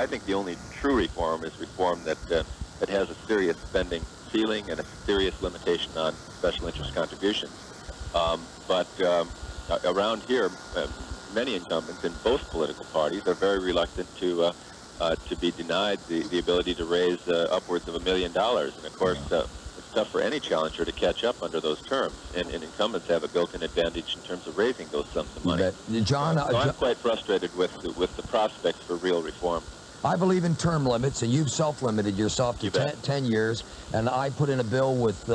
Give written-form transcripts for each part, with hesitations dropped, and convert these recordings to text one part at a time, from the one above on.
I think the only true reform is reform that that has a serious spending ceiling and a serious limitation on special interest contributions. But around here, many incumbents in both political parties are very reluctant to be denied the ability to raise upwards of $1 million. And of course, it's tough for any challenger to catch up under those terms. And incumbents have a built-in advantage in terms of raising those sums of money. John, so I'm quite frustrated with the prospects for real reform. I believe in term limits, and you've self-limited yourself to 10 years, and I put in a bill with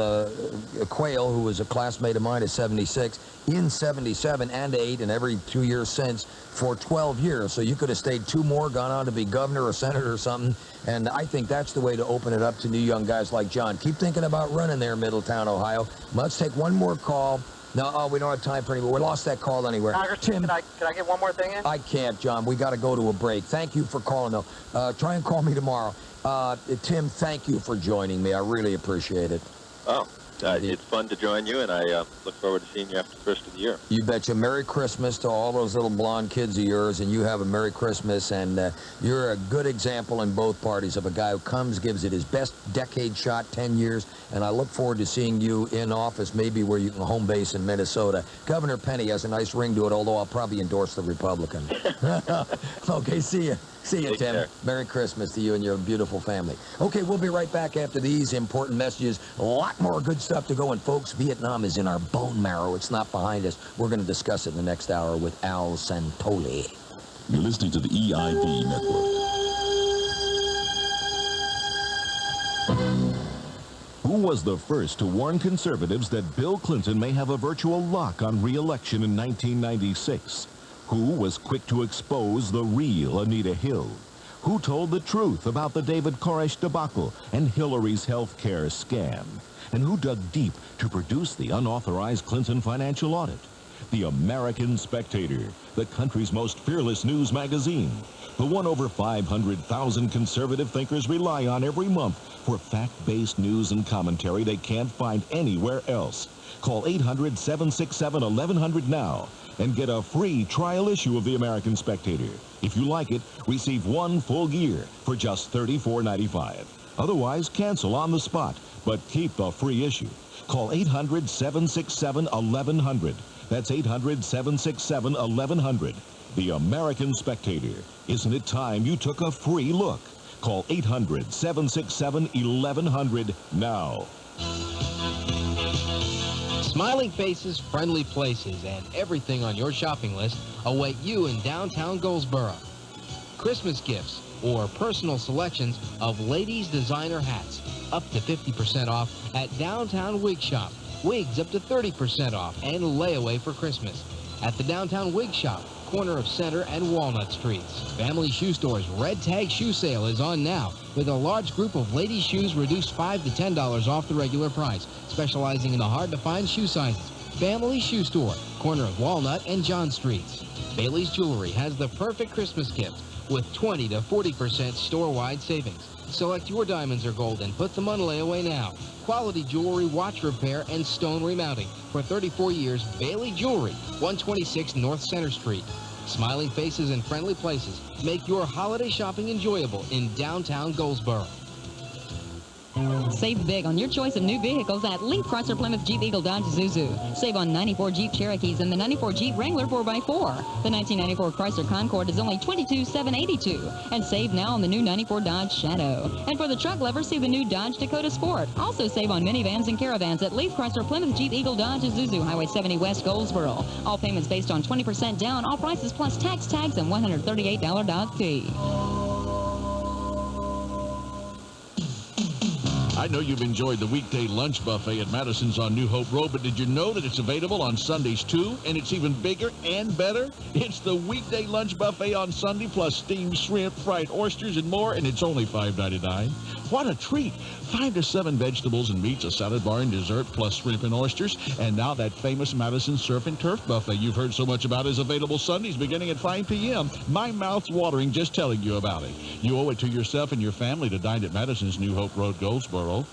Quayle, who was a classmate of mine at 76, in 77 and 8 and every 2 years since for 12 years. So you could have stayed 2 more, gone on to be governor or senator or something, and I think that's the way to open it up to new young guys like John. Keep thinking about running there in Middletown, Ohio. Let's take one more call. No, we don't have time for any more. We lost that call anywhere. Tim, can I get one more thing in? I can't, John. We got to go to a break. Thank you for calling, though. Try and call me tomorrow. Tim, thank you for joining me. I really appreciate it. Oh, it's fun to join you, and I look forward to seeing you after the first of the year. You betcha. Merry Christmas to all those little blonde kids of yours, and you have a Merry Christmas, and you're a good example in both parties of a guy who comes, gives it his best decade shot, 10 years, and I look forward to seeing you in office, maybe where you can home base in Minnesota. Governor Penny has a nice ring to it, although I'll probably endorse the Republican. Okay, see you. See you, Tim. Care. Merry Christmas to you and your beautiful family. Okay, we'll be right back after these important messages. A lot more good stuff to go, and folks, Vietnam is in our bone marrow. It's not behind us. We're going to discuss it in the next hour with Al Santoli. You're listening to the EIB Network. Who was the first to warn conservatives that Bill Clinton may have a virtual lock on re-election in 1996? Who was quick to expose the real Anita Hill? Who told the truth about the David Koresh debacle and Hillary's health care scam? And who dug deep to produce the unauthorized Clinton financial audit? The American Spectator, the country's most fearless news magazine. The one over 500,000 conservative thinkers rely on every month for fact-based news and commentary they can't find anywhere else. Call 800-767-1100 now and get a free trial issue of the American Spectator. If you like it, receive 1 full year for just $34.95. Otherwise, cancel on the spot, but keep the free issue. Call 800-767-1100. That's 800-767-1100. The American Spectator. Isn't it time you took a free look? Call 800-767-1100 now. Smiling faces, friendly places, and everything on your shopping list await you in downtown Goldsboro. Christmas gifts or personal selections of ladies' designer hats, up to 50% off at Downtown Wig Shop. Wigs up to 30% off and layaway for Christmas. At the Downtown Wig Shop, corner of Center and Walnut Streets. Family Shoe Store's Red Tag Shoe Sale is on now, with a large group of ladies' shoes reduced $5 to $10 off the regular price, specializing in the hard-to-find shoe sizes. Family Shoe Store, corner of Walnut and John Streets. Bailey's Jewelry has the perfect Christmas gift with 20 to 40% store-wide savings. Select your diamonds or gold and put them on layaway now. Quality jewelry, watch repair, and stone remounting. For 34 years, Bailey Jewelry, 126 North Center Street. Smiling faces and friendly places make your holiday shopping enjoyable in downtown Goldsboro. Save big on your choice of new vehicles at Leaf Chrysler Plymouth Jeep Eagle Dodge Isuzu. Save on 94 Jeep Cherokees and the 94 Jeep Wrangler 4x4. The 1994 Chrysler Concorde is only $22,782. And save now on the new 94 Dodge Shadow. And for the truck lovers, see the new Dodge Dakota Sport. Also save on minivans and caravans at Leaf Chrysler Plymouth Jeep Eagle Dodge Isuzu, Highway 70 West, Goldsboro. All payments based on 20% down, all prices plus tax, tags, and $138 Dodge fee. I know you've enjoyed the weekday lunch buffet at Madison's on New Hope Road, but did you know that it's available on Sundays too? And it's even bigger and better. It's the weekday lunch buffet on Sunday, plus steamed shrimp, fried oysters, and more, and it's only $5.99. What a treat. 5 to 7 vegetables and meats, a salad bar and dessert, plus shrimp and oysters. And now that famous Madison Surf and Turf buffet you've heard so much about is available Sundays beginning at 5 p.m. My mouth's watering just telling you about it. You owe it to yourself and your family to dine at Madison's New Hope Road, Goldsboro.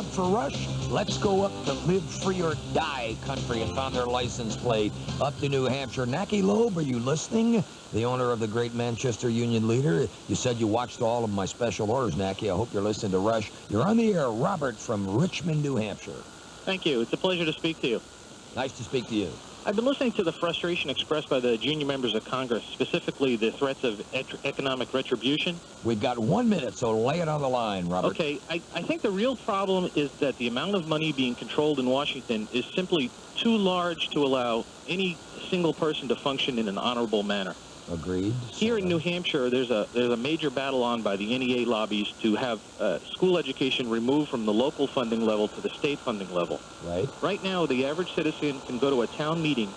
job for Rush? Let's go up to Live Free or Die country and found their license plate. Up to New Hampshire. Nacky Loeb, are you listening? The owner of the great Manchester Union leader. You said you watched all of my special orders, Nacky. I hope you're listening to Rush. You're on the air. Robert from Richmond, New Hampshire. Thank you. It's a pleasure to speak to you. Nice to speak to you. I've been listening to the frustration expressed by the junior members of Congress, specifically the threats of economic retribution. We've got 1 minute, so lay it on the line, Robert. Okay, I think the real problem is that the amount of money being controlled in Washington is simply too large to allow any single person to function in an honorable manner. Agreed. Here in New Hampshire, there's a major battle on by the NEA lobbies to have school education removed from the local funding level to the state funding level. Right. Right now, the average citizen can go to a town meeting,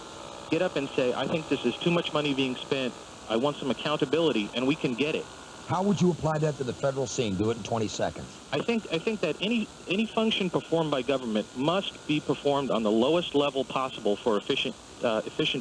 get up and say, I think this is too much money being spent, I want some accountability, and we can get it. How would you apply that to the federal scene? Do it in 20 seconds. I think that any function performed by government must be performed on the lowest level possible for efficient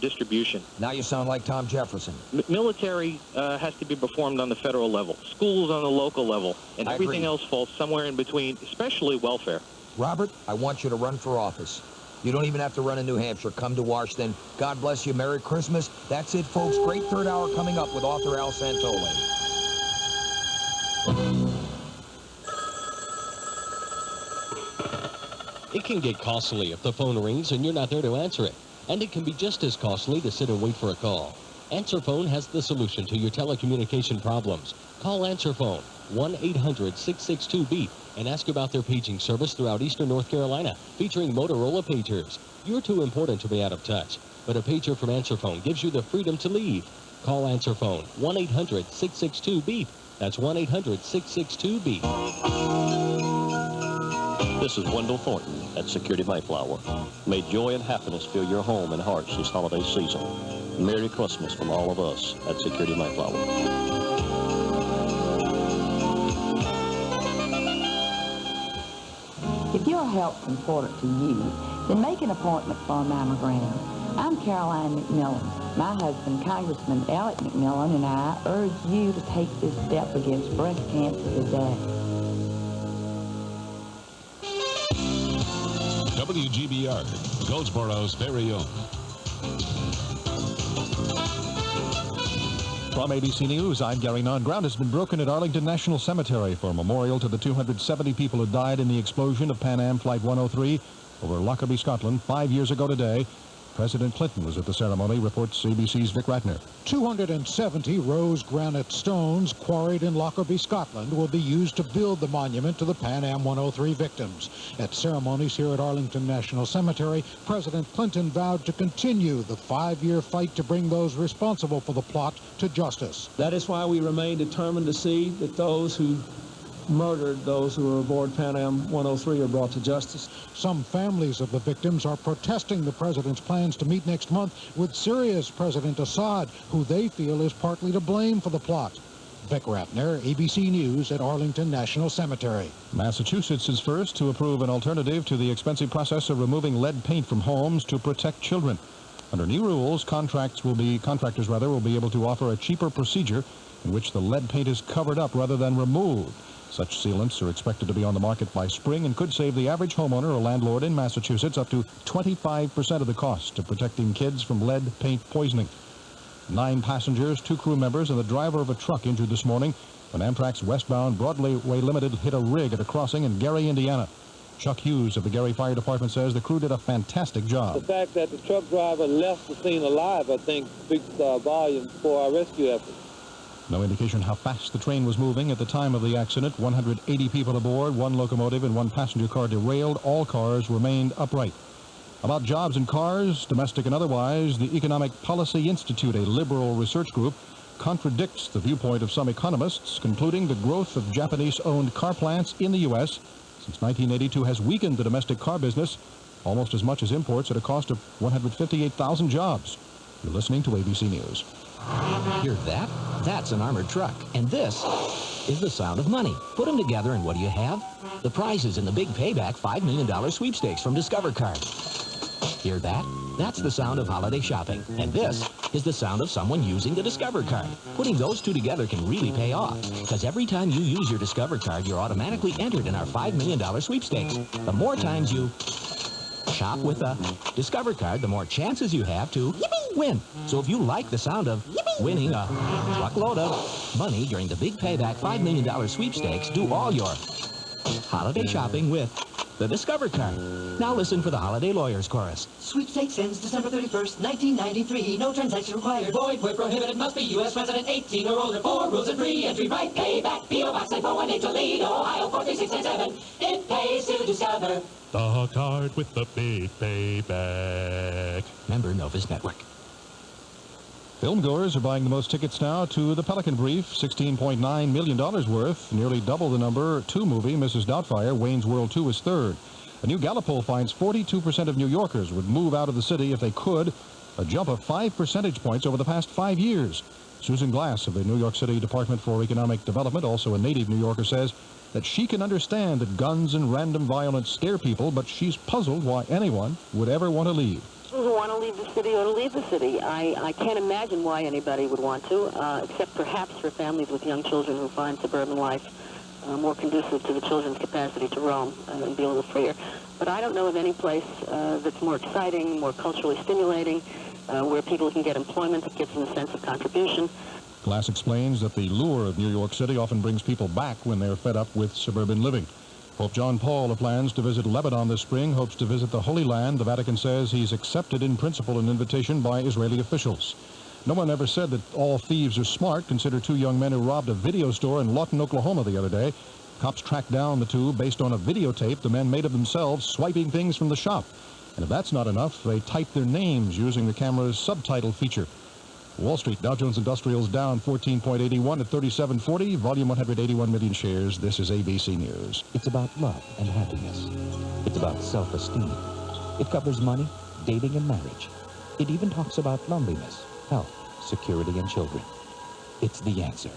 distribution. Now you sound like Tom Jefferson. Military has to be performed on the federal level, schools on the local level, and everything else falls somewhere in between, especially welfare. Robert, I want you to run for office. You don't even have to run in New Hampshire. Come to Washington. God bless you. Merry Christmas. That's it, folks. Great third hour coming up with author Al Santoli. It can get costly if the phone rings and you're not there to answer it. And it can be just as costly to sit and wait for a call. Answer Phone has the solution to your telecommunication problems. Call Answer Phone, 1-800-662-BEEP, and ask about their paging service throughout eastern North Carolina, featuring Motorola pagers. You're too important to be out of touch, but a pager from Answer Phone gives you the freedom to leave. Call Answer Phone, 1-800-662-BEEP. That's 1-800-662-BEEP. This is Wendell Thornton at Security Mayflower. May joy and happiness fill your home and hearts this holiday season. Merry Christmas from all of us at Security Mayflower. If your health's important to you, then make an appointment for a mammogram. I'm Caroline McMillan. My husband, Congressman Alec McMillan, and I urge you to take this step against breast cancer today. WGBR, Goldsboro's very own. From ABC News, I'm Gary Nunn. Ground has been broken at Arlington National Cemetery for a memorial to the 270 people who died in the explosion of Pan Am Flight 103 over Lockerbie, Scotland, 5 years ago today. President Clinton was at the ceremony, reports ABC's Vic Ratner. 270 rose granite stones quarried in Lockerbie, Scotland, will be used to build the monument to the Pan Am 103 victims. At ceremonies here at Arlington National Cemetery, President Clinton vowed to continue the 5-year fight to bring those responsible for the plot to justice. That is why we remain determined to see that those who murdered those who were aboard Pan Am 103 are brought to justice. Some families of the victims are protesting the president's plans to meet next month with Syria's President Assad, who they feel is partly to blame for the plot. Vic Ratner, ABC News at Arlington National Cemetery. Massachusetts is first to approve an alternative to the expensive process of removing lead paint from homes to protect children. Under new rules, contractors will be able to offer a cheaper procedure in which the lead paint is covered up rather than removed. Such sealants are expected to be on the market by spring and could save the average homeowner or landlord in Massachusetts up to 25% of the cost of protecting kids from lead paint poisoning. 9 passengers, 2 crew members, and the driver of a truck injured this morning when Amtrak's westbound Broadway Limited hit a rig at a crossing in Gary, Indiana. Chuck Hughes of the Gary Fire Department says the crew did a fantastic job. The fact that the truck driver left the scene alive, I think, speaks volumes for our rescue efforts. No indication how fast the train was moving at the time of the accident. 180 people aboard, 1 locomotive and 1 passenger car derailed. All cars remained upright. About jobs and cars, domestic and otherwise, the Economic Policy Institute, a liberal research group, contradicts the viewpoint of some economists, concluding the growth of Japanese-owned car plants in the U.S. since 1982 has weakened the domestic car business almost as much as imports at a cost of 158,000 jobs. You're listening to ABC News. Hear that? That's an armored truck. And this is the sound of money. Put them together and what do you have? The prizes in the big payback $5 million sweepstakes from Discover Card. Hear that? That's the sound of holiday shopping. And this is the sound of someone using the Discover card. Putting those two together can really pay off, because every time you use your Discover card, you're automatically entered in our $5 million sweepstakes. The more times you shop with a Discover card, the more chances you have to win. So if you like the sound of winning a truckload of money during the big payback $5 million sweepstakes, do all your holiday shopping with the Discover card. Now listen for the Holiday Lawyers Chorus. Sweepstakes ends December 31st, 1993. No transaction required. Void where prohibited. Must be U.S. resident 18 or older. 4 rules and free entry right. Payback. P.O. Box 9418 Toledo, Ohio 43697. It pays to Discover. The card with the big payback. Member Novus Network. Filmgoers are buying the most tickets now to The Pelican Brief, $16.9 million worth, nearly double the number 2 movie, Mrs. Doubtfire. Wayne's World 2 is third. A new Gallup poll finds 42% of New Yorkers would move out of the city if they could, a jump of 5 percentage points over the past 5 years. Susan Glass of the New York City Department for Economic Development, also a native New Yorker, says that she can understand that guns and random violence scare people, but she's puzzled why anyone would ever want to leave. Who want to leave the city or to leave the city. I can't imagine why anybody would want to, except perhaps for families with young children who find suburban life more conducive to the children's capacity to roam and be a little freer. But I don't know of any place that's more exciting, more culturally stimulating, where people can get employment that gives them a sense of contribution. Glass explains that the lure of New York City often brings people back when they're fed up with suburban living. Pope John Paul, who plans to visit Lebanon this spring, hopes to visit the Holy Land. The Vatican says he's accepted in principle an invitation by Israeli officials. No one ever said that all thieves are smart. Consider 2 young men who robbed a video store in Lawton, Oklahoma the other day. Cops tracked down the 2 based on a videotape the men made of themselves swiping things from the shop. And if that's not enough, they typed their names using the camera's subtitle feature. Wall Street, Dow Jones Industrials down 14.81 at 3740, volume 181 million shares. This is ABC News. It's about love and happiness. It's about self-esteem. It covers money, dating, and marriage. It even talks about loneliness, health, security, and children. It's The Answer.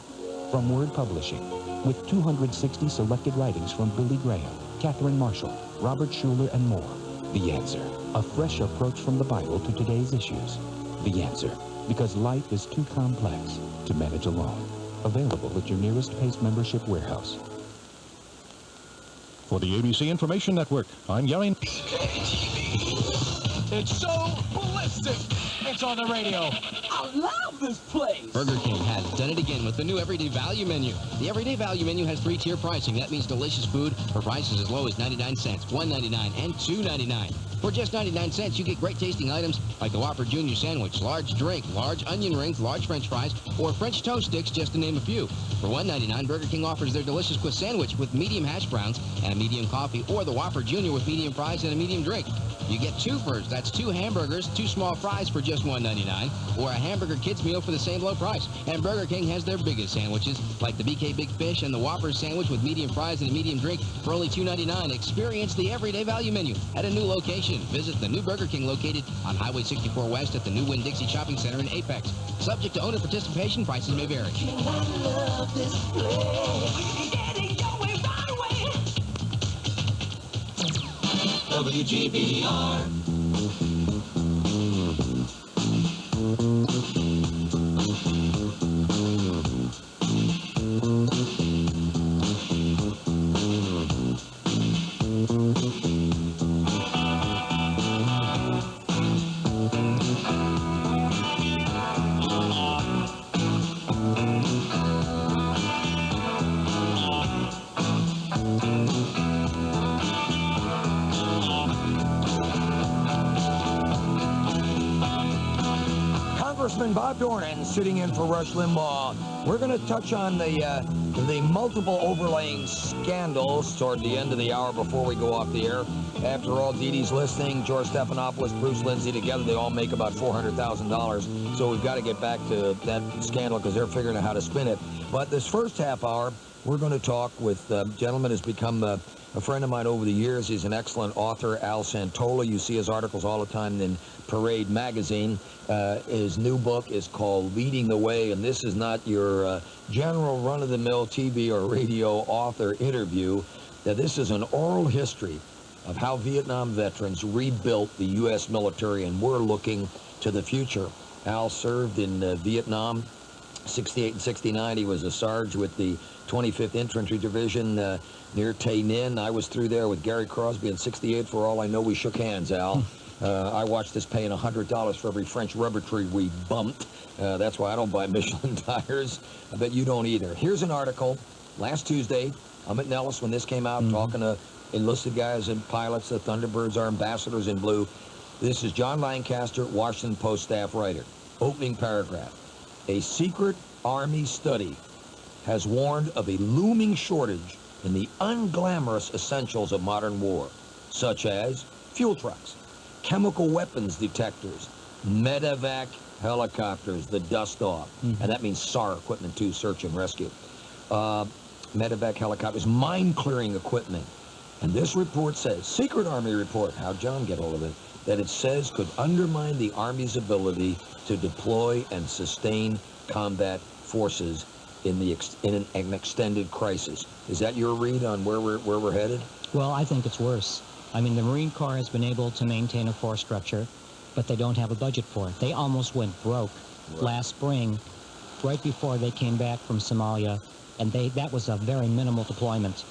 From Word Publishing, with 260 selected writings from Billy Graham, Catherine Marshall, Robert Schuller, and more. The Answer. A fresh approach from the Bible to today's issues. The Answer. Because life is too complex to manage alone. Available at your nearest PACE membership warehouse. For the ABC Information Network, I'm Gary. It's so ballistic. It's on the radio. I love this place. Burger King has done it again with the new Everyday Value Menu. The Everyday Value Menu has 3-tier pricing. That means delicious food for prices as low as 99 cents, $1.99, and $2.99. For just 99 cents, you get great tasting items like the Whopper Junior Sandwich, large drink, large onion rings, large French fries, or French toast sticks, just to name a few. For $1.99, Burger King offers their delicious Swiss sandwich with medium hash browns and a medium coffee, or the Whopper Junior with medium fries and a medium drink. You get 2 first. That's 2 hamburgers, 2 small fries for just $1.99, or a hamburger kids meal for the same low price. And Burger King has their biggest sandwiches, like the BK Big Fish and the Whopper sandwich with medium fries and a medium drink for only $2.99. Experience the Everyday Value Menu at a new location. Visit the new Burger King located on Highway 64 West at the new Winn-Dixie Shopping Center in Apex. Subject to owner participation, prices may vary. WGBR. Congressman Bob Dornan sitting in for Rush Limbaugh. We're going to touch on the multiple overlaying scandals toward the end of the hour before we go off the air. After all, Dee Dee's listening, George Stephanopoulos, Bruce Lindsay together, they all make about $400,000. So we've got to get back to that scandal because they're figuring out how to spin it. But this first half hour, we're going to talk with a gentleman who's become a friend of mine over the years. He's an excellent author, Al Santola. You see his articles all the time in Parade magazine. His new book is called Leading the Way, and this is not your general run-of-the-mill TV or radio author interview. This is an oral history of how Vietnam veterans rebuilt the U.S. military, and we're looking to the future. Al served in Vietnam, 68 and 69. He was a Sarge with the 25th Infantry Division near Tay Ninh. I was through there with Gary Crosby in 68. For all I know, we shook hands, Al. I watched us paying $100 for every French rubber tree we bumped. That's why I don't buy Michelin tires. I bet you don't either. Here's an article. Last Tuesday, I'm at Nellis when this came out, talking to enlisted guys and pilots. The Thunderbirds are ambassadors in blue. This is John Lancaster, Washington Post staff writer. Opening paragraph. A secret Army study has warned of a looming shortage in the unglamorous essentials of modern war, such as fuel trucks, chemical weapons detectors, medevac helicopters, the dust-off, and that means SAR equipment too, search and rescue. Medevac helicopters, mine-clearing equipment. And this report says, secret Army report, how'd John get hold of it, that it says could undermine the Army's ability to deploy and sustain combat forces in an extended crisis. Is that your read on where we're headed? Well, I think it's worse. I mean, the Marine Corps has been able to maintain a force structure, but they don't have a budget for it. They almost went broke last spring, right before they came back from Somalia, and that was a very minimal deployment.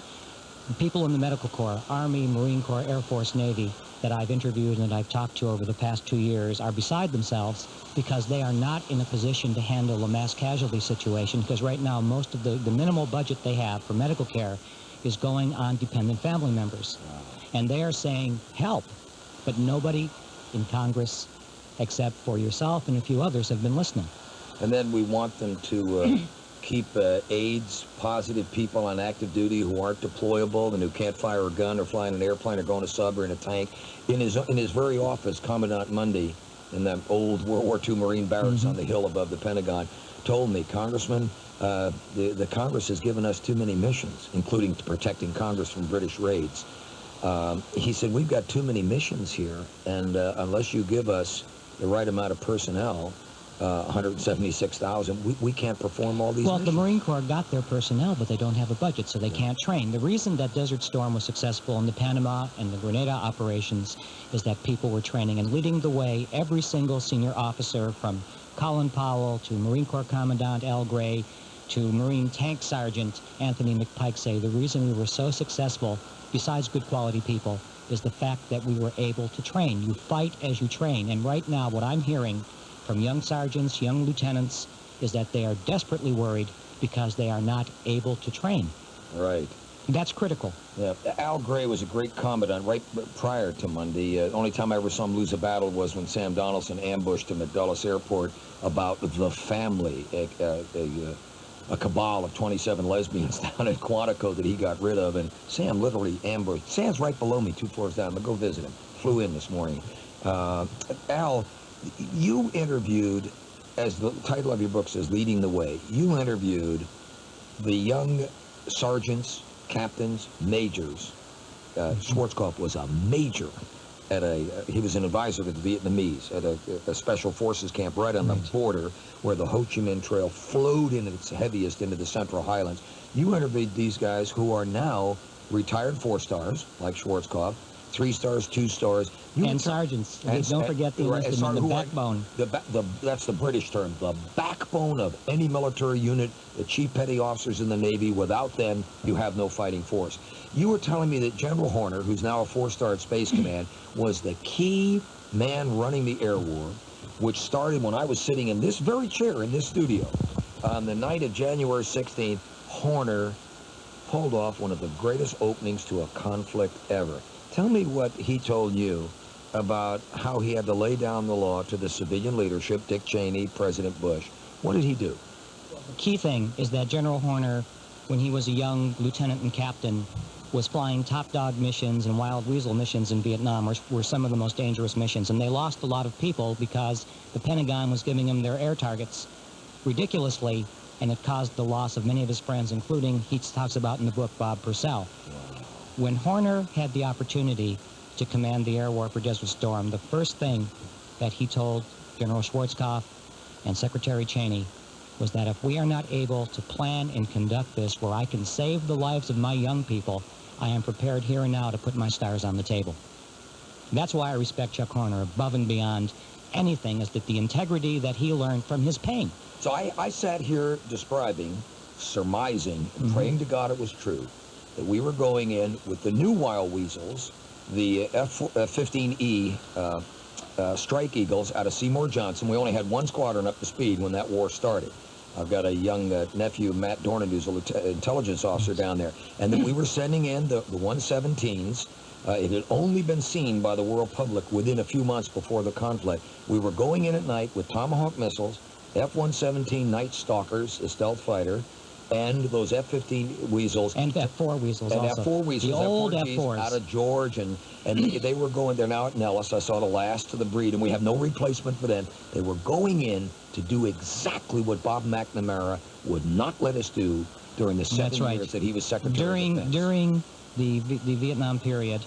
People in the Medical Corps, Army, Marine Corps, Air Force, Navy, that I've interviewed and that I've talked to over the past 2 years are beside themselves because they are not in a position to handle a mass casualty situation, because right now most of the minimal budget they have for medical care is going on dependent family members. And they are saying, help, but nobody in Congress, except for yourself and a few others, have been listening. And then we want them to keep AIDS-positive people on active duty who aren't deployable and who can't fire a gun or fly in an airplane or go in a sub or in a tank. In his very office, Commandant Mundy, in the old World War II Marine barracks on the hill above the Pentagon, told me, Congressman, the Congress has given us too many missions, including protecting Congress from British raids. He said, we've got too many missions here, and unless you give us the right amount of personnel, 176,000, we can't perform all these missions. The Marine Corps got their personnel, but they don't have a budget, so they can't train. The reason that Desert Storm was successful in the Panama and the Grenada operations is that people were training and leading the way. Every single senior officer, from Colin Powell to Marine Corps Commandant Al Gray to Marine Tank Sergeant Anthony McPike, say the reason we were so successful, besides good quality people, is the fact that we were able to train. You fight as you train, and right now what I'm hearing from young sergeants, young lieutenants, is that they are desperately worried because they are not able to train. Right. That's critical. Yeah. Al Gray was a great commandant right prior to Monday. The only time I ever saw him lose a battle was when Sam Donaldson ambushed him at Dulles Airport about the family, a cabal of 27 lesbians down at Quantico that he got rid of, and Sam literally ambushed. Sam's right below me, 2 floors down. I'm going to go visit him. Flew in this morning. Al, you interviewed, as the title of your book says, Leading the Way, you interviewed the young sergeants, captains, majors. Schwarzkopf was a major at he was an advisor to the Vietnamese at a special forces camp right on the border where the Ho Chi Minh Trail flowed in at its heaviest into the Central Highlands. You interviewed these guys who are now retired 4-stars, like Schwarzkopf, 3 stars, 2 stars. And sergeants. Don't forget the enlisted men, the backbone. That's the British term, the backbone of any military unit, the chief petty officers in the Navy. Without them, you have no fighting force. You were telling me that General Horner, who's now a 4-star at Space Command, was the key man running the air war, which started when I was sitting in this very chair in this studio. On the night of January 16th, Horner pulled off one of the greatest openings to a conflict ever. Tell me what he told you about how he had to lay down the law to the civilian leadership, Dick Cheney, President Bush. What did he do? The key thing is that General Horner, when he was a young lieutenant and captain, was flying Top Dog missions and Wild Weasel missions in Vietnam, were some of the most dangerous missions. And they lost a lot of people because the Pentagon was giving them their air targets ridiculously, and it caused the loss of many of his friends, including, he talks about in the book, Bob Purcell. When Horner had the opportunity to command the air war for Desert Storm, the first thing that he told General Schwarzkopf and Secretary Cheney was that if we are not able to plan and conduct this where I can save the lives of my young people I am prepared here and now to put my stars on the table. That's why I respect Chuck Horner above and beyond anything, is that the integrity that he learned from his pain. So I sat here describing, surmising, and praying to God it was true, that we were going in with the new Wild Weasels, the F-15E Strike Eagles out of Seymour Johnson. We only had one squadron up to speed when that war started. I've got a young nephew, Matt Dornan, who's an intelligence officer down there. And then we were sending in the 117s. It had only been seen by the world public within a few months before the conflict. We were going in at night with Tomahawk missiles, F-117 Night Stalkers, a stealth fighter, and those F-15 Weasels. And F-4 Weasels and also. F-4 Weasels. The old F-4Gs F-4s. out of George, and they were going, they're now at Nellis. I saw the last of the breed, and we have no replacement for them. They were going in to do exactly what Bob McNamara would not let us do during the 7 years that he was Secretary of Defense. During the Vietnam period,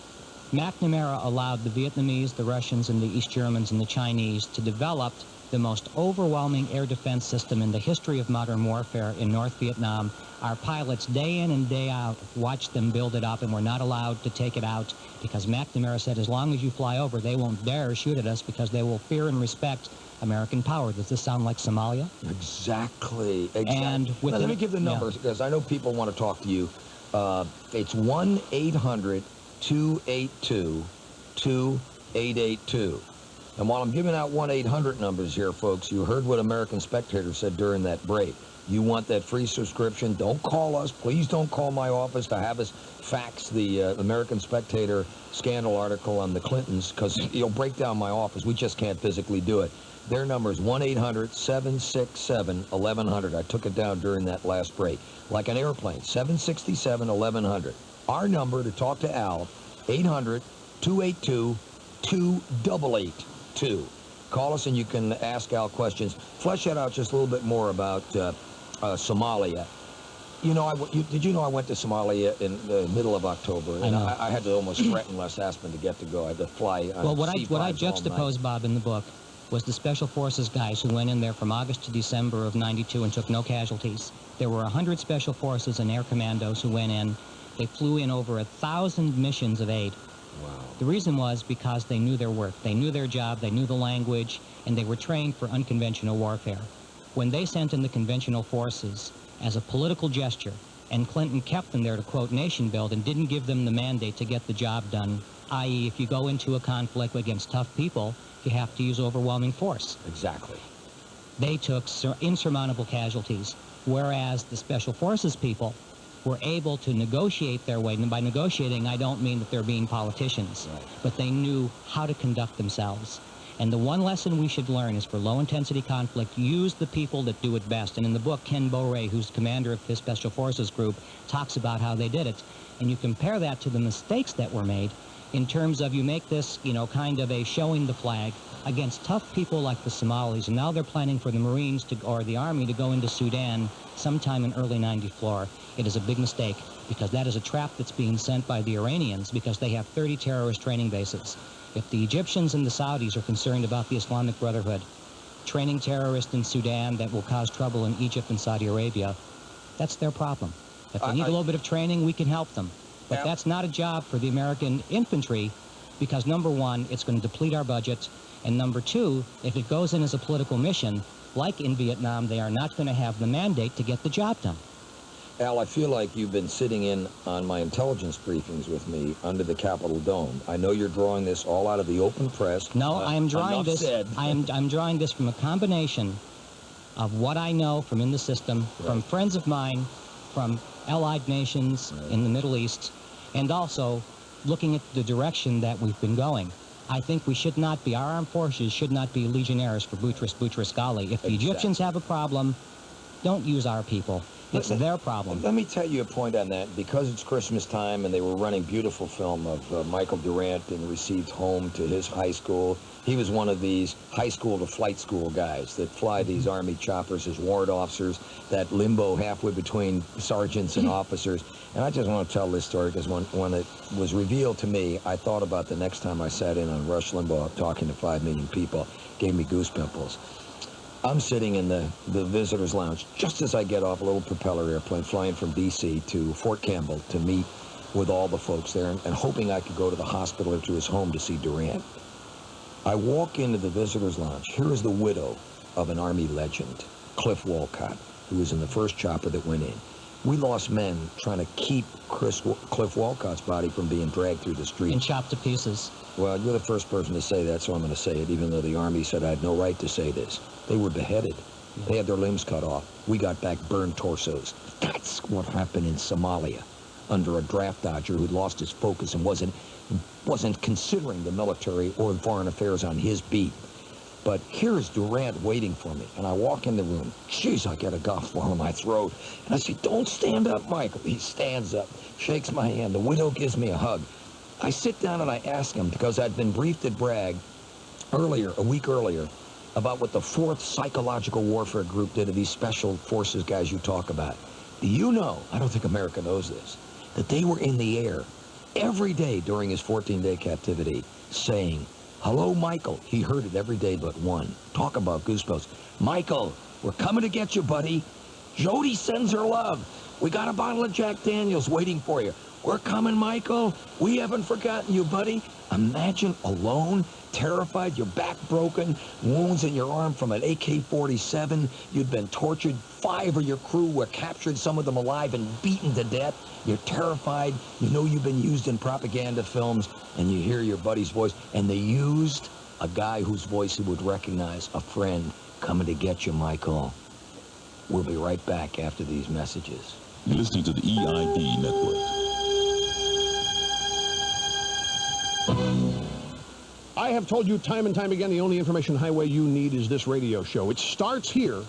McNamara allowed the Vietnamese, the Russians, and the East Germans and the Chinese to develop the most overwhelming air defense system in the history of modern warfare in North Vietnam. Our pilots, day in and day out, watched them build it up, and were not allowed to take it out because McNamara said, as long as you fly over, they won't dare shoot at us because they will fear and respect American power. Does this sound like Somalia? Exactly. And now, let me give the numbers, because I know people want to talk to you. It's 1-800-282-2882. And while I'm giving out 1-800 numbers here, folks, you heard what American Spectator said during that break. You want that free subscription? Don't call us. Please don't call my office to have us fax the American Spectator scandal article on the Clintons, because you'll break down my office. We just can't physically do it. Their number is 1-800-767-1100. I took it down during that last break. Like an airplane, 767-1100. Our number to talk to Al, 800-282-2882. Call us and you can ask Al questions. Flesh that out just a little bit more about Somalia. You know, did you know I went to Somalia in the middle of October? And I had to almost threaten Les Aspin to get to go. I had to fly on Well, what I C-5s juxtaposed, Bob, in the book was the Special Forces guys who went in there from August to December of '92 and took no casualties. There were 100 Special Forces and Air Commandos who went in. They flew in over 1,000 missions of aid. Wow. The reason was because they knew their work. They knew their job, they knew the language, and they were trained for unconventional warfare. When they sent in the conventional forces as a political gesture, and Clinton kept them there to, quote, nation build, and didn't give them the mandate to get the job done, i.e., if you go into a conflict against tough people, you have to use overwhelming force. Exactly. They took insurmountable casualties, whereas the Special Forces people were able to negotiate their way. And by negotiating, I don't mean that they're being politicians, but they knew how to conduct themselves. And the one lesson we should learn is for low-intensity conflict, use the people that do it best. And in the book, Ken Beauray, who's commander of his Special Forces group, talks about how they did it. And you compare that to the mistakes that were made in terms of you make this, you know, kind of a showing the flag against tough people like the Somalis. And now they're planning for the Marines or the Army to go into Sudan sometime in early '94. It is a big mistake because that is a trap that's being sent by the Iranians because they have 30 terrorist training bases. If the Egyptians and the Saudis are concerned about the Islamic Brotherhood training terrorists in Sudan that will cause trouble in Egypt and Saudi Arabia, that's their problem. If they need a little bit of training, we can help them. But that's not a job for the American infantry because, number one, it's going to deplete our budget. And number two, if it goes in as a political mission, like in Vietnam, they are not going to have the mandate to get the job done. Al, I feel like you've been sitting in on my intelligence briefings with me under the Capitol Dome. I know you're drawing this all out of the open press. No, I am drawing this. I'm drawing this from a combination of what I know from in the system, from friends of mine, from allied nations in the Middle East, and also looking at the direction that we've been going. I think we should not be, our armed forces should not be legionnaires for Boutros Boutros-Ghali. If the Egyptians have a problem, don't use our people. It's their problem. Let me tell you a point on that. Because it's Christmas time and they were running beautiful film of Michael Durant and received home to his high school. He was one of these high school to flight school guys that fly these Army choppers as warrant officers, that limbo halfway between sergeants and officers. And I just want to tell this story because when it was revealed to me, I thought about the next time I sat in on Rush Limbaugh talking to 5 million people. Gave me goose pimples. I'm sitting in the visitor's lounge just as I get off a little propeller airplane flying from D.C. to Fort Campbell to meet with all the folks there and hoping I could go to the hospital or to his home to see Durant. I walk into the visitor's lounge. Here is the widow of an Army legend, Cliff Walcott, who was in the first chopper that went in. We lost men trying to keep Cliff Walcott's body from being dragged through the streets. And chopped to pieces. Well, you're the first person to say that, so I'm going to say it, even though the Army said I had no right to say this. They were beheaded. They had their limbs cut off. We got back burned torsos. That's what happened in Somalia under a draft dodger who lost his focus and wasn't considering the military or foreign affairs on his beat. But here's Durant waiting for me, and I walk in the room. Jeez, I get a gulfful in my throat. And I say, don't stand up, Michael. He stands up, shakes my hand. The widow gives me a hug. I sit down and I ask him, because I'd been briefed at Bragg a week earlier, about what the 4th Psychological Warfare Group did to these special forces guys you talk about. Do you know, I don't think America knows this, that they were in the air every day during his 14-day captivity saying, hello, Michael. He heard it every day but one. Talk about goosebumps. Michael, we're coming to get you, buddy. Jody sends her love. We got a bottle of Jack Daniels waiting for you. We're coming, Michael. We haven't forgotten you, buddy. Imagine alone, terrified, your back broken, wounds in your arm from an AK-47. You'd been tortured. 5 of your crew were captured, some of them alive, and beaten to death. You're terrified. You know you've been used in propaganda films, and you hear your buddy's voice, and they used a guy whose voice he would recognize, a friend, coming to get you, Michael. We'll be right back after these messages. You're listening to the EIB Network. I have told you time and time again, the only information highway you need is this radio show. It starts here,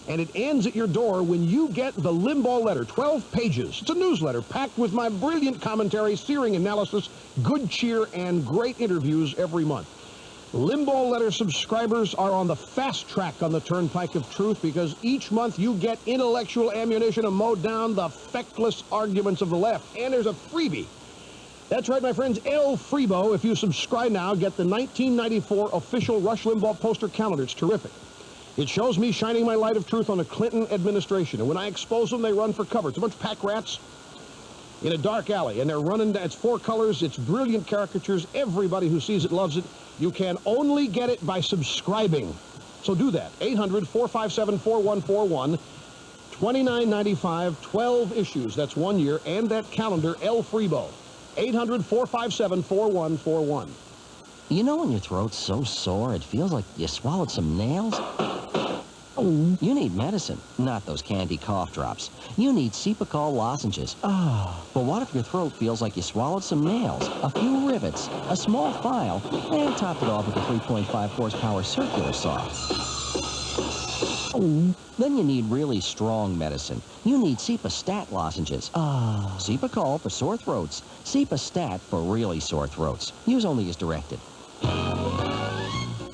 and it ends at your door when you get the Limbaugh letter, 12 pages. It's a newsletter packed with my brilliant commentary, searing analysis, good cheer, and great interviews every month. Limbaugh letter subscribers are on the fast track on the turnpike of truth because each month you get intellectual ammunition to mow down the feckless arguments of the left. And there's a freebie. That's right, my friends, El Freebo. If you subscribe now, get the 1994 official Rush Limbaugh poster calendar. It's terrific. It shows me shining my light of truth on the Clinton administration. And when I expose them, they run for cover. It's a bunch of pack rats in a dark alley, and they're running. It's 4 colors. It's brilliant caricatures. Everybody who sees it loves it. You can only get it by subscribing. So do that. 800-457-4141. $29.95, 12 issues. That's 1 year. And that calendar, El Freebo. 800-457-4141. You know when your throat's so sore it feels like you swallowed some nails? You need medicine, not those candy cough drops. You need Cepacol lozenges. But what if your throat feels like you swallowed some nails, a few rivets, a small file, and topped it off with a 3.5 horsepower circular saw? Then you need really strong medicine. You need Cepastat lozenges. Cepacol for sore throats. Cepastat for really sore throats. Use only as directed.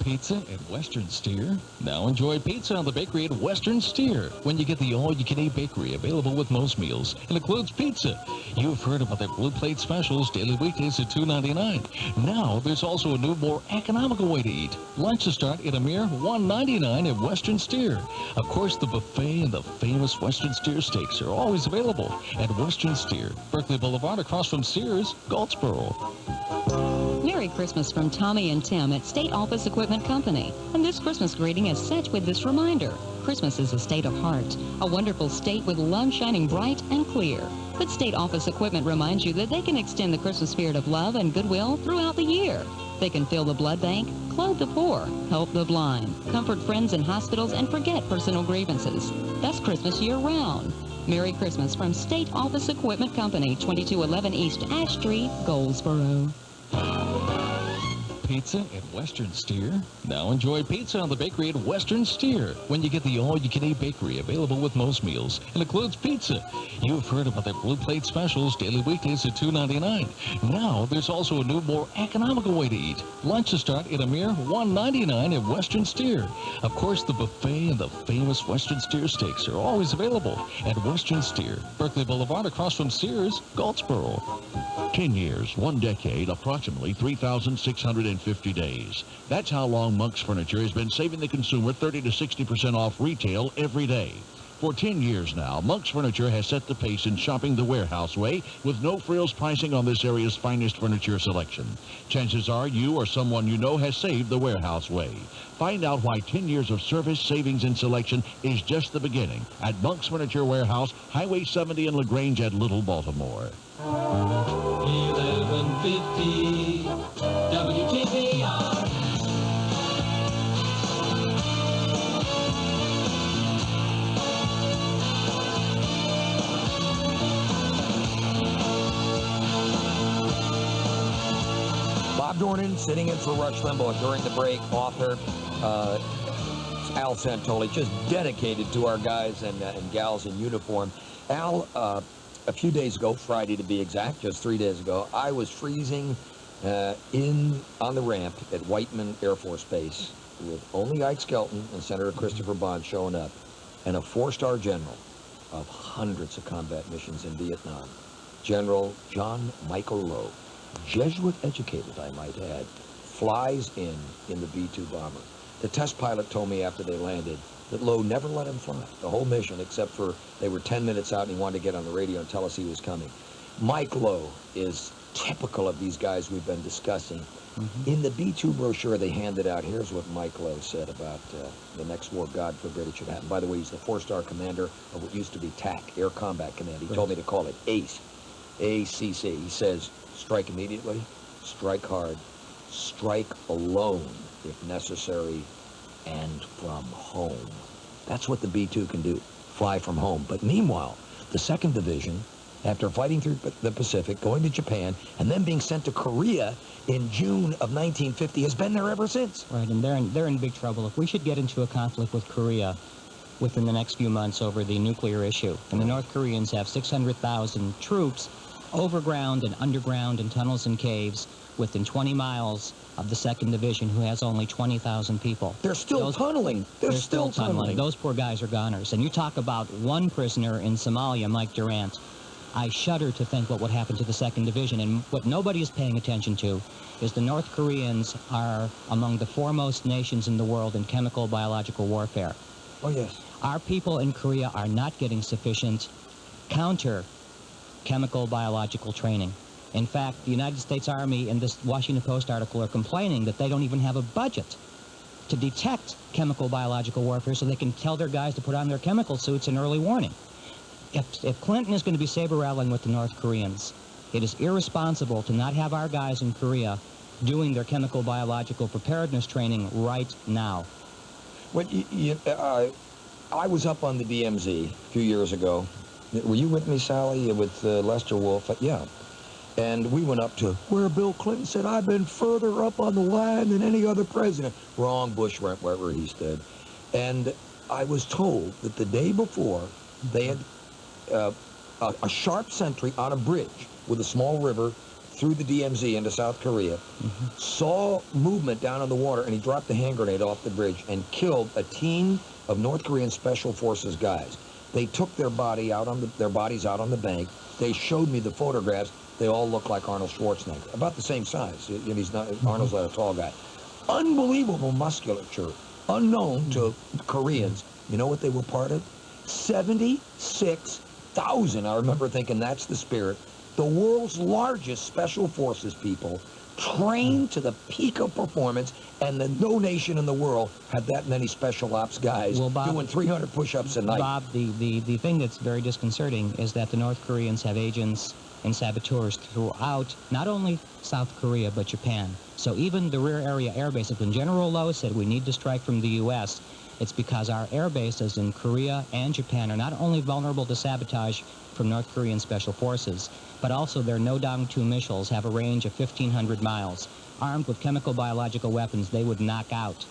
Pizza at Western Steer. Now enjoy pizza on the bakery at Western Steer when you get the all-you-can-eat bakery available with most meals. It includes pizza. You've heard about their Blue Plate specials, daily weekdays at $2.99. Now there's also a new, more economical way to eat. Lunches start at a mere $1.99 at Western Steer. Of course, the buffet and the famous Western Steer steaks are always available at Western Steer, Berkeley Boulevard, across from Sears, Goldsboro. Merry Christmas from Tommy and Tim at State Office Equipment Company. And this Christmas greeting is set with this reminder. Christmas is a state of heart, a wonderful state with love shining bright and clear. But State Office Equipment reminds you that they can extend the Christmas spirit of love and goodwill throughout the year. They can fill the blood bank, clothe the poor, help the blind, comfort friends in hospitals, and forget personal grievances. That's Christmas year-round. Merry Christmas from State Office Equipment Company, 2211 East Ash Street, Goldsboro. Pizza at Western Steer. Now enjoy pizza on the bakery at Western Steer when you get the all-you-can-eat bakery available with most meals. It includes pizza. You've heard about their Blue Plate specials, daily weekdays at $2.99. Now there's also a new, more economical way to eat. Lunches start at a mere $1.99 at Western Steer. Of course, the buffet and the famous Western Steer steaks are always available at Western Steer, Berkeley Boulevard, across from Sears, Goldsboro. 10 years, 1 decade, approximately 3,650 days. That's how long Monk's Furniture has been saving the consumer 30 to 60% off retail every day. For 10 years now, Monk's Furniture has set the pace in shopping the warehouse way with no-frills pricing on this area's finest furniture selection. Chances are you or someone you know has saved the warehouse way. Find out why 10 years of service, savings, and selection is just the beginning at Monk's Furniture Warehouse, Highway 70 in LaGrange at Little Baltimore. 1150 WTVR. Bob Dornan sitting in for Rush Limbaugh during the break. Author Al Santoli, just dedicated to our guys and gals in uniform. Al, a few days ago, Friday to be exact, just 3 days ago, I was freezing on the ramp at Whiteman Air Force Base with only Ike Skelton and Senator Christopher Bond showing up, and a four-star general of hundreds of combat missions in Vietnam, General John Michael Lowe, Jesuit educated, I might add, flies in the B-2 bomber. The test pilot told me after they landed that Lowe never let him fly the whole mission, except for they were 10 minutes out and he wanted to get on the radio and tell us he was coming. Mike Lowe is typical of these guys we've been discussing. In the B-2 brochure they handed out, here's what Mike Lowe said about the next war, God forbid it should happen. By the way, he's the four-star commander of what used to be TAC, Air Combat Command. He told me to call it ACE, A-C-C. He says, strike immediately, strike hard, strike alone if necessary, and from home. That's what the B-2 can do, fly from home. But meanwhile, the 2nd Division, after fighting through the Pacific, going to Japan, and then being sent to Korea in June of 1950, has been there ever since. Right, and they're in big trouble. If we should get into a conflict with Korea within the next few months over the nuclear issue, and the North Koreans have 600,000 troops overground and underground in tunnels and caves within 20 miles of the 2nd Division, who has only 20,000 people. They're still tunneling. They're still tunneling. Those poor guys are goners. And you talk about one prisoner in Somalia, Mike Durant. I shudder to think what would happen to the 2nd Division. And what nobody is paying attention to is the North Koreans are among the foremost nations in the world in chemical biological warfare. Oh, yes. Our people in Korea are not getting sufficient counter chemical biological training. In fact, the United States Army in this Washington Post article are complaining that they don't even have a budget to detect chemical biological warfare so they can tell their guys to put on their chemical suits in early warning. If Clinton is going to be saber-rattling with the North Koreans, it is irresponsible to not have our guys in Korea doing their chemical biological preparedness training right now. Well, I was up on the DMZ a few years ago. Were you with me, Sally, with Lester Wolf? Yeah. And we went up to where Bill Clinton said, I've been further up on the line than any other president. Wrong, Bush went wherever he stood. And I was told that the day before, they had a sharp sentry on a bridge with a small river through the DMZ into South Korea, saw movement down in the water, and he dropped a hand grenade off the bridge and killed a team of North Korean Special Forces guys. They took their bodies out on the bank. They showed me the photographs. They all look like Arnold Schwarzenegger, about the same size. He's not, Arnold's not a tall guy. Unbelievable musculature, unknown to Koreans. You know what they were part of? 76,000. I remember thinking, that's the spirit. The world's largest special forces people, trained to the peak of performance, and no nation in the world had that many special ops guys doing 300 push-ups a night. Bob, the thing that's very disconcerting is that the North Koreans have agents and saboteurs throughout not only South Korea but Japan. So even the rear area air bases, when General Lowe said we need to strike from the U.S., it's because our air bases in Korea and Japan are not only vulnerable to sabotage from North Korean special forces, but also their No-Dong-2 missiles have a range of 1,500 miles. Armed with chemical biological weapons, they would knock out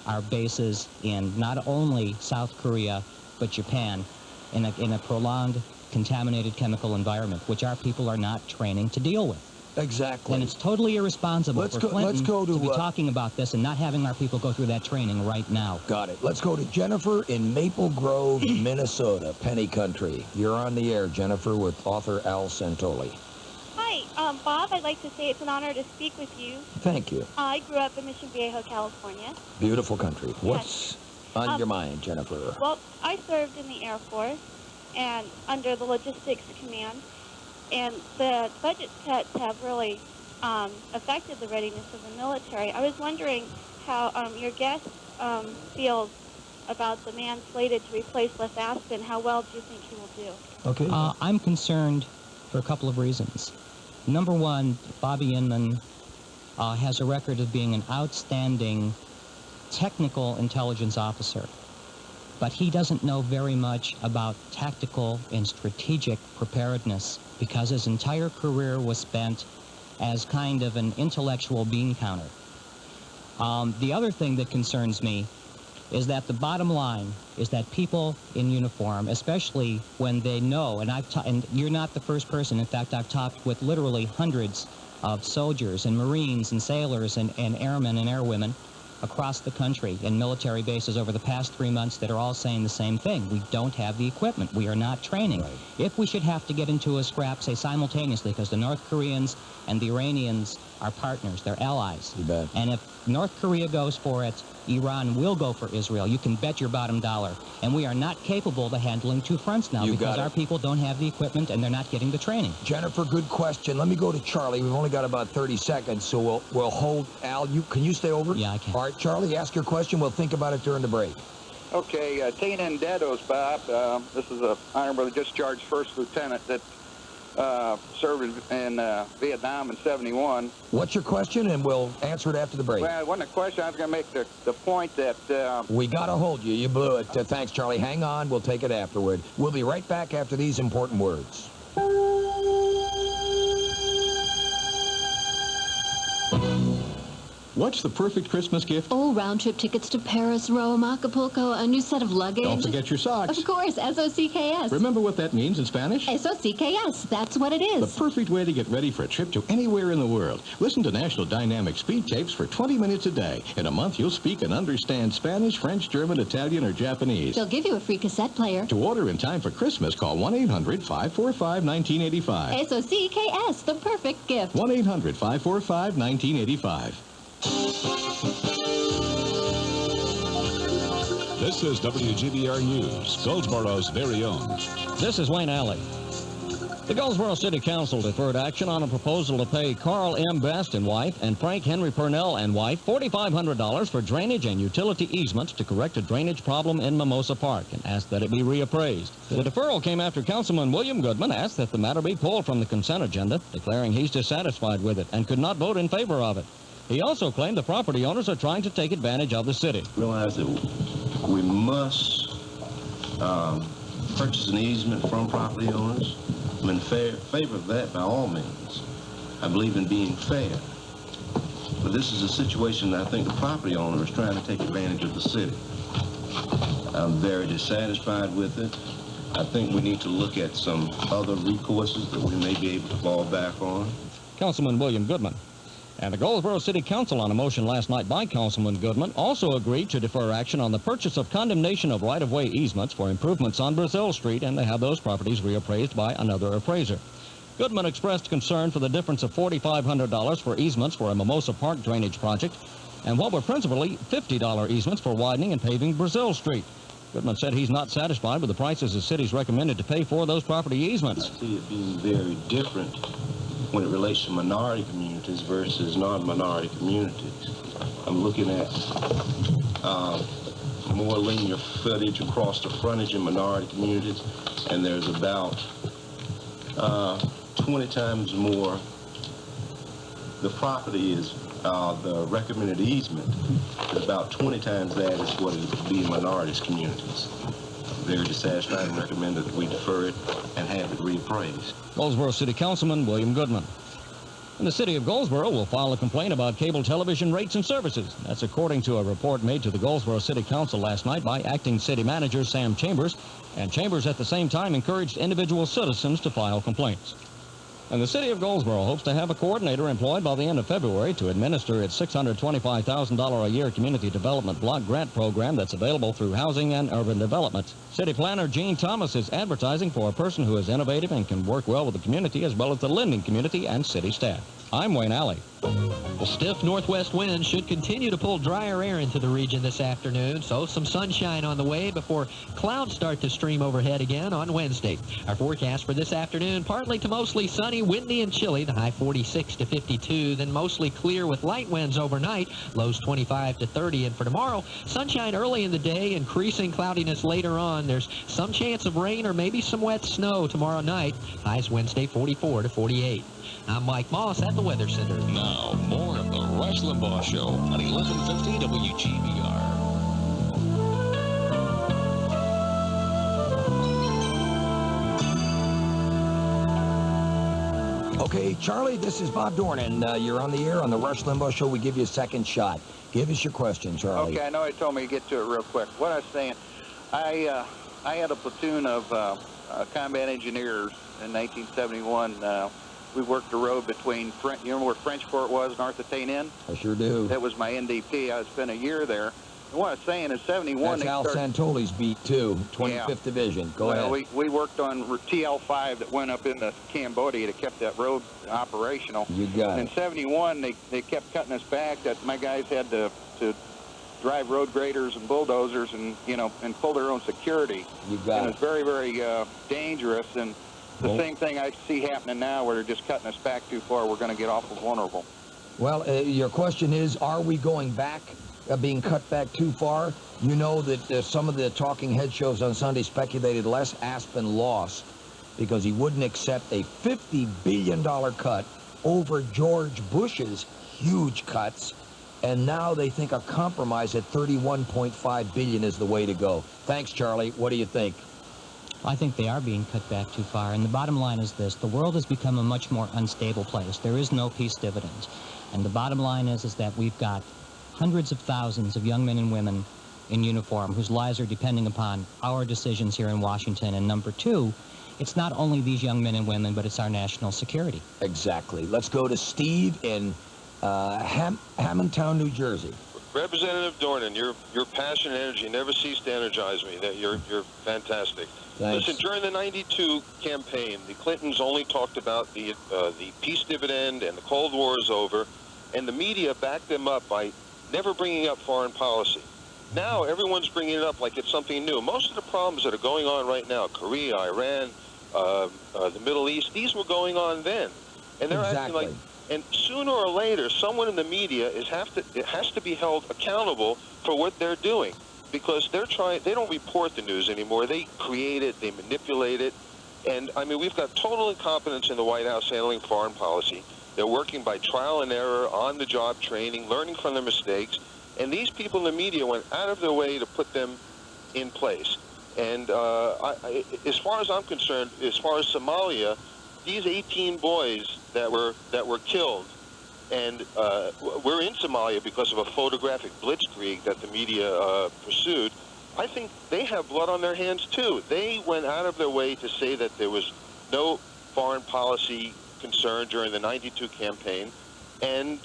our bases in not only South Korea but Japan in a prolonged contaminated chemical environment, which our people are not training to deal with. Exactly. And it's totally irresponsible for Clinton to be talking about this and not having our people go through that training right now. Got it. Let's go to Jennifer in Maple Grove, Minnesota, Penny Country. You're on the air, Jennifer, with author Al Santoli. Hi, Bob. I'd like to say it's an honor to speak with you. Thank you. I grew up in Mission Viejo, California. Beautiful country. What's On your mind, Jennifer. Well, I served in the Air Force and under the Logistics Command, and the budget cuts have really affected the readiness of the military. I was wondering how your guest feels about the man slated to replace Les Aspen. How well do you think he will do? Okay. I'm concerned for a couple of reasons. Number one, Bobby Inman has a record of being an outstanding technical intelligence officer, but he doesn't know very much about tactical and strategic preparedness because his entire career was spent as kind of an intellectual bean counter. The other thing that concerns me is that the bottom line is that people in uniform, especially when they know, and you're not the first person, in fact, I've talked with literally hundreds of soldiers and Marines and sailors and airmen and airwomen across the country in military bases over the past 3 months that are all saying the same thing. We don't have the equipment. We are not training. Right. If we should have to get into a scrap, say, simultaneously, because the North Koreans and the Iranians are partners, they're allies. You bet. And if North Korea goes for it, Iran will go for Israel. You can bet your bottom dollar. And we are not capable of handling two fronts now because our people don't have the equipment and they're not getting the training. Jennifer, good question. Let me go to Charlie. We've only got about 30 seconds, so we'll hold. Al, can you stay over? Yeah, I can. All right, Charlie, ask your question. We'll think about it during the break. Okay, Tina and Dados, Bob. This is a honorably discharged first lieutenant that served in Vietnam in '71. What's your question? And we'll answer it after the break. Well, it wasn't a question. I was going to make the point that... We got to hold you. You blew it. Thanks, Charlie. Hang on. We'll take it afterward. We'll be right back after these important words. What's the perfect Christmas gift? Oh, round-trip tickets to Paris, Rome, Acapulco, a new set of luggage. Don't forget your socks. Of course, SOCKS. Remember what that means in Spanish? SOCKS, that's what it is. The perfect way to get ready for a trip to anywhere in the world. Listen to National Dynamic Speed Tapes for 20 minutes a day. In a month, you'll speak and understand Spanish, French, German, Italian, or Japanese. They'll give you a free cassette player. To order in time for Christmas, call 1-800-545-1985. SOCKS, the perfect gift. 1-800-545-1985. This is WGBR News, Goldsboro's very own. This is Wayne Alley. The Goldsboro City Council deferred action on a proposal to pay Carl M. Best and wife and Frank Henry Purnell and wife $4,500 for drainage and utility easements to correct a drainage problem in Mimosa Park and asked that it be reappraised. The deferral came after Councilman William Goodman asked that the matter be pulled from the consent agenda, declaring he's dissatisfied with it and could not vote in favor of it. He also claimed the property owners are trying to take advantage of the city. Realize that we must purchase an easement from property owners. I'm in favor of that by all means. I believe in being fair. But this is a situation that I think the property owner is trying to take advantage of the city. I'm very dissatisfied with it. I think we need to look at some other recourses that we may be able to fall back on. Councilman William Goodman. And the Goldsboro City Council, on a motion last night by Councilman Goodman, also agreed to defer action on the purchase of condemnation of right-of-way easements for improvements on Brazil Street and to have those properties reappraised by another appraiser. Goodman expressed concern for the difference of $4,500 for easements for a Mimosa Park drainage project and what were principally $50 easements for widening and paving Brazil Street. Goodman said he's not satisfied with the prices the city's recommended to pay for those property easements. I see it being very different when it relates to minority communities versus non-minority communities. I'm looking at more linear footage across the frontage in minority communities, and there's about 20 times more. The property is, the recommended easement is about 20 times that is what it would be in minorities communities. Very dissatisfied and recommend that we defer it and have it reappraised. Goldsboro City Councilman William Goodman. And the city of Goldsboro will file a complaint about cable television rates and services. That's according to a report made to the Goldsboro City Council last night by acting city manager Sam Chambers. And Chambers at the same time encouraged individual citizens to file complaints. And the city of Goldsboro hopes to have a coordinator employed by the end of February to administer its $625,000 a year community development block grant program that's available through Housing and Urban Development. City planner Gene Thomas is advertising for a person who is innovative and can work well with the community as well as the lending community and city staff. I'm Wayne Alley. Well, stiff northwest winds should continue to pull drier air into the region this afternoon, so some sunshine on the way before clouds start to stream overhead again on Wednesday. Our forecast for this afternoon, partly to mostly sunny, windy, and chilly, the high 46 to 52, then mostly clear with light winds overnight, lows 25 to 30. And for tomorrow, sunshine early in the day, increasing cloudiness later on. There's some chance of rain or maybe some wet snow tomorrow night, highs Wednesday 44 to 48. I'm Mike Moss at the Weather Center. Now, more of the Rush Limbaugh Show on 1150 WGBR. Okay, Charlie, this is Bob Dornan. You're on the air on the Rush Limbaugh Show. We give you a second shot. Give us your question, Charlie. Okay, I know you told me to get to it real quick. What I was saying, I had a platoon of combat engineers in 1971. We worked the road between, you remember where Frenchport was, north of Tain-In? I sure do. That was my NDP. I spent a year there. And what I was saying is 71... That's Al Santoli's beat, too, 25th Division. Go ahead. We worked on TL5 that went up into Cambodia that kept that road operational. You got it. In 71, they kept cutting us back. That my guys had to drive road graders and bulldozers and, and pull their own security. You got it. And it's very, very dangerous. And the same thing I see happening now where they're just cutting us back too far. We're going to get awful vulnerable. Well, your question is, are we going back, being cut back too far? You know that some of the talking head shows on Sunday speculated Les Aspin lost because he wouldn't accept a $50 billion cut over George Bush's huge cuts. And now they think a compromise at $31.5 billion is the way to go. Thanks, Charlie. What do you think? I think they are being cut back too far. And the bottom line is this. The world has become a much more unstable place. There is no peace dividend. And the bottom line is that we've got hundreds of thousands of young men and women in uniform whose lives are depending upon our decisions here in Washington. And number two, it's not only these young men and women, but it's our national security. Exactly. Let's go to Steve in Hammondtown, New Jersey. Representative Dornan, your passion and energy never cease to energize me. You're fantastic. Thanks. Listen, during the '92 campaign, the Clintons only talked about the peace dividend and the Cold War is over, and the media backed them up by never bringing up foreign policy. Now everyone's bringing it up like it's something new. Most of the problems that are going on right now, Korea, Iran, the Middle East, these were going on then, and they're acting like. And sooner or later, someone in the media has to be held accountable for what they're doing, because they don't report the news anymore. They create it, they manipulate it, and I mean, we've got total incompetence in the White House handling foreign policy. They're working by trial and error, on-the-job training, learning from their mistakes, and these people in the media went out of their way to put them in place. And as far as I'm concerned, as far as Somalia, these 18 boys that were killed, and we're in Somalia because of a photographic blitzkrieg that the media pursued. I think they have blood on their hands too. They went out of their way to say that there was no foreign policy concern during the '92 campaign, and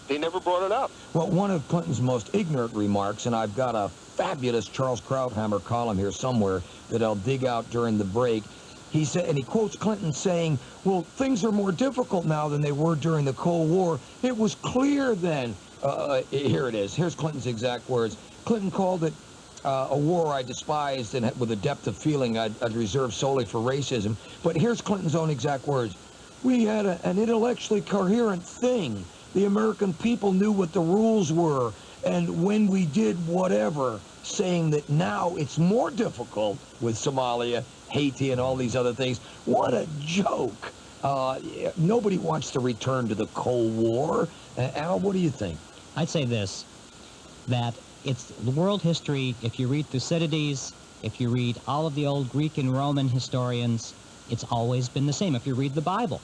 they never brought it up. Well, one of Clinton's most ignorant remarks, and I've got a fabulous Charles Krauthammer column here somewhere that I'll dig out during the break. He said, and he quotes Clinton saying, well, things are more difficult now than they were during the Cold War. It was clear then. Here it is. Here's Clinton's exact words. Clinton called it a war I despised and with a depth of feeling I'd reserved solely for racism. But here's Clinton's own exact words. We had an intellectually coherent thing. The American people knew what the rules were. And when we did whatever, saying that now it's more difficult with Somalia, Haiti, and all these other things. What a joke. Nobody wants to return to the Cold War. Al, what do you think? I'd say this, that it's the world history. If you read Thucydides, if you read all of the old Greek and Roman historians, it's always been the same. If you read the Bible,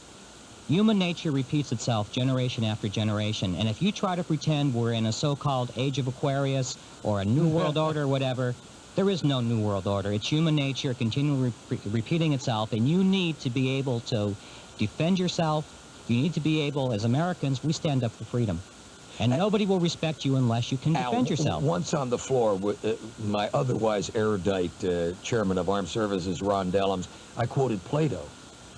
human nature repeats itself generation after generation. And if you try to pretend we're in a so-called age of Aquarius or a new world order or whatever, there is no new world order. It's human nature continually repeating itself, and you need to be able to defend yourself. You need to be able, as Americans, we stand up for freedom. And nobody will respect you unless you can defend yourself. Once on the floor with my otherwise erudite chairman of Armed Services, Ron Dellums, I quoted Plato,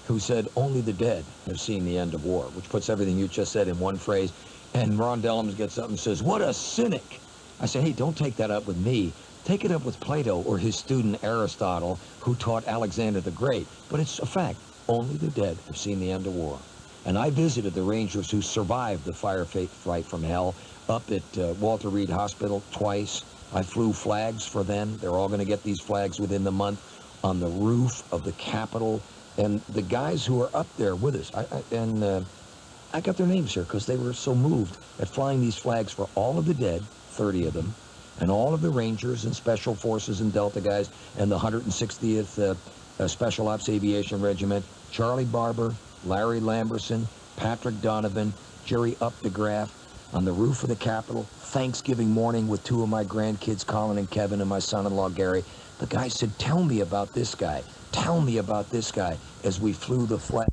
who said, only the dead have seen the end of war, which puts everything you just said in one phrase. And Ron Dellums gets up and says, "What a cynic." I say, "Hey, don't take that up with me. Take it up with Plato or his student Aristotle, who taught Alexander the Great." But it's a fact. Only the dead have seen the end of war. And I visited the Rangers who survived the firefight from hell up at Walter Reed Hospital twice. I flew flags for them. They're all going to get these flags within the month on the roof of the Capitol. And the guys who are up there with us, I got their names here because they were so moved at flying these flags for all of the dead, 30 of them, and all of the Rangers and Special Forces and Delta guys and the 160th Special Ops Aviation Regiment, Charlie Barber, Larry Lamberson, Patrick Donovan, Jerry Updegraff, on the roof of the Capitol, Thanksgiving morning with two of my grandkids, Colin and Kevin, and my son-in-law, Gary. The guy said, "Tell me about this guy. Tell me about this guy," as we flew the flag.